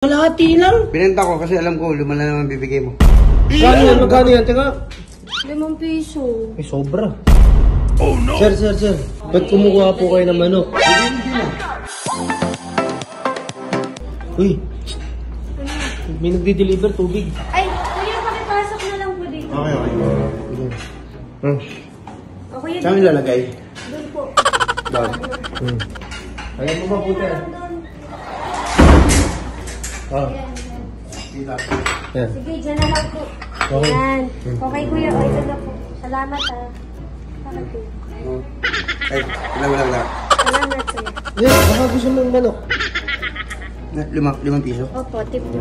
Kalahati lang. Binenta ko kasi alam ko, 5 na naman bibigay mo. Magkano yan? Magkano yan? Teka. 5 piso. May sobra. Oh no! Sir. Ba't kumukuha po kayo ng manok? Hindi na. Uy. May nagdi-deliver tubig. Ay, kuya, pakipasok na lang po dito. Okay. O, kuya, Saan yung lalagay? doon po. Bag. Alam mo ba po tayo? Ah. Yan. Sige, dyan na lang po. Okay. Yan. Okay, kuya. O, ito na po. Salamat, ha. Bakit po? Ay, ilang lang. Salamat, sir. Yan, baka gusto mong manok. 5 piso. Opo, tip nyo.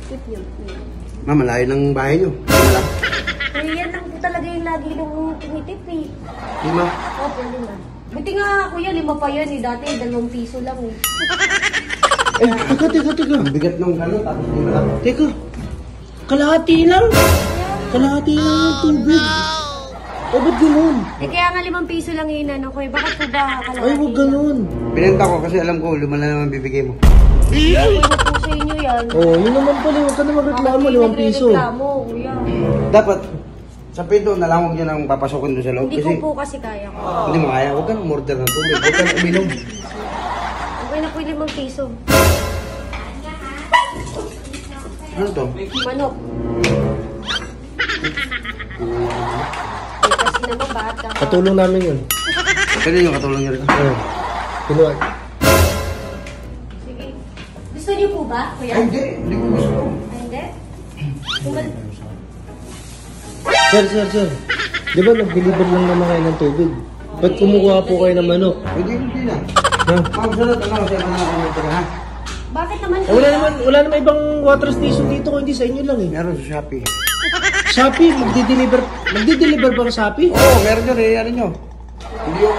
Tip nyo. Ma'am, malayo ng bahay nyo. Wala. Kuya, yan lang po talaga yung lagi nung tumitip, eh. 5. Opo, 5. Buti nga, kuya, 5 pa yan, eh. Dati, 2 piso lang, eh. Eh, teka. Ang bigat ng gano'n, tapos 5 lang. Teka. Kalahati lang. Kalahati lang yung tubig. Eh, ba't ganun? Eh, kaya nga 5 piso lang yung inano ko, eh. Bakit po ba kalahati? Ay, huwag ganun. Binenta ko kasi alam ko, 5 na naman bibigay mo. Kuya, po sa inyo yan. Oh, yun naman pala. Huwag ka na magreklamo. 5 piso. Nagreklamo, kuya. Dapat, sa pinto na lang huwag nyo nang papasokin doon sa loob. Hindi ko po kasi kaya ko. Hindi mo kaya. Huwag ka nang umorder ng tubig. Huwag ka nang uminom. Okay na po yung 5 piso. Ano to? Manok. Eh, kasi naman bata ka. Katulong namin yun. Kaya yung katulong nyo rin. Oh. Kinuha. Sige. Gusto niyo po ba, kuya? Ay, hindi. Hindi ko gusto. Ay, hindi? Kumal- Sir. Di ba nag-deliver lang naman kayo ng tubig? Ba't kumukuha po kayo ng manok? Hindi na. Ha? Ma'am, sunod. Ano? Siya na ako nito ha? Bakit naman, Eh, wala naman ibang water station dito kung hindi sa inyo lang eh. Meron sa Shopee. Shopee, magdi-deliver ba ang Shopee? Oo, meron nyo. Ano nyo? Hindi yung...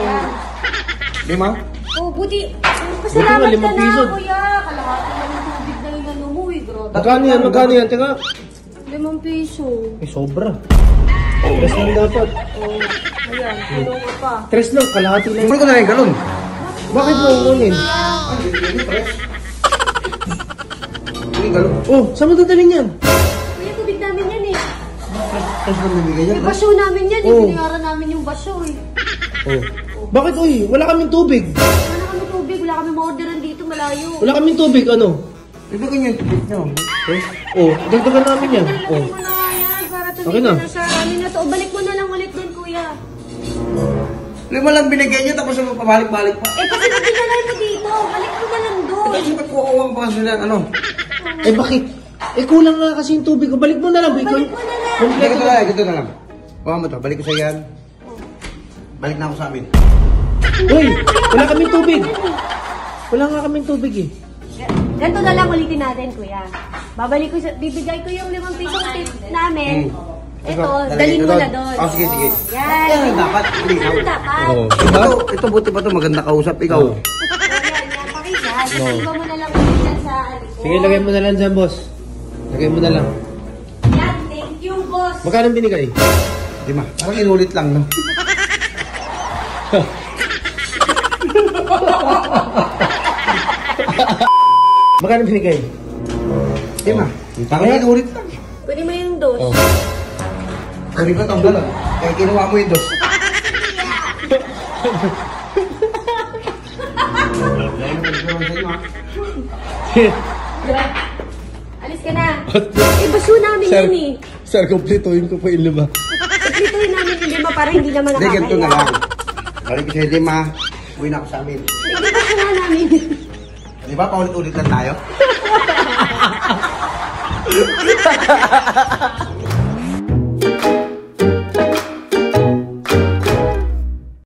5? Oh, buti. Buti Pasalamat nga, ka 5 piso. na, kuya. Kalahati lang yung tubig na yung ano mo, eh. Grabe. Magkano yan? Teka. 5 piso. May sobra. Tres lang dapat. Oh, ayan. Tulong ka pa. Tres lang, kalahati lang. Kumpul ko na yung galon. Bakit mo umunin? Hindi galon. Oh, saan mo dadalhin yan? Kuya, tubig namin yan, eh. Tapos na bibigay yan. Yung basyo namin yan, eh. Oh. Binayaran namin yung basyo, eh. Oh. Bakit, uy? Wala kaming tubig. Wala kami tubig, wala kami ma-orderan dito, malayo. Wala kaming tubig, ano? Ibigay nyo yung tubig nyo. Oh, dagdagan namin yan. Dagdagan Oh. mo na nga yan para Okay tumigil na. na sa amin na to. O, balik mo na lang ulit doon, kuya. 5 lang binigay nyo, tapos pabalik-balik pa. Eh, kasi pag dinalay mo dito, balik mo na lang doon. Kasi ba't kukuha pa sila, ano? Eh, bakit? Eh, kulang nga kasi yung tubig ko. Balik mo na lang. Balik mo na lang. Kompleto Ganito na lang. Kuha mo to, balik ko sa yan. Balik na ako sa amin. Uy, wala kaming tubig. Wala nga kaming tubig eh. Ganito na lang ulitin natin, kuya. Bibigay ko yung 5 pisong tip namin. Ito, dalhin mo na doon. Oh, sige. Yan. Yan ang dapat. Yan ang dapat. Oo. Ito buti pa to, maganda kausap. Ikaw. Oo. Yan, pakisyan. Iba mo na lang ulit yan sa alikod. Sige, lagay mo na lang dyan, boss. Lagay mo na lang. Yan, thank you, boss. Magkano binigay? Di ma, parang inulit lang, no? Magkano binigay? Di ma, parang inulit lang. Pwede mo yung dos. Oh. Sabi ko itong galon. Kaya kinuha mo yung 2. Alis ka na. Eh, baso namin yan eh. Sir, kumpletuhin ko po yung 5. Saklituin namin yung 5 para hindi naman Hindi, ganito na lang. nakakahiya. Balik ko sa'yo, di ma. Uwi na ako sa amin. Hindi baso na namin. Di ba, paulit-ulit lang tayo?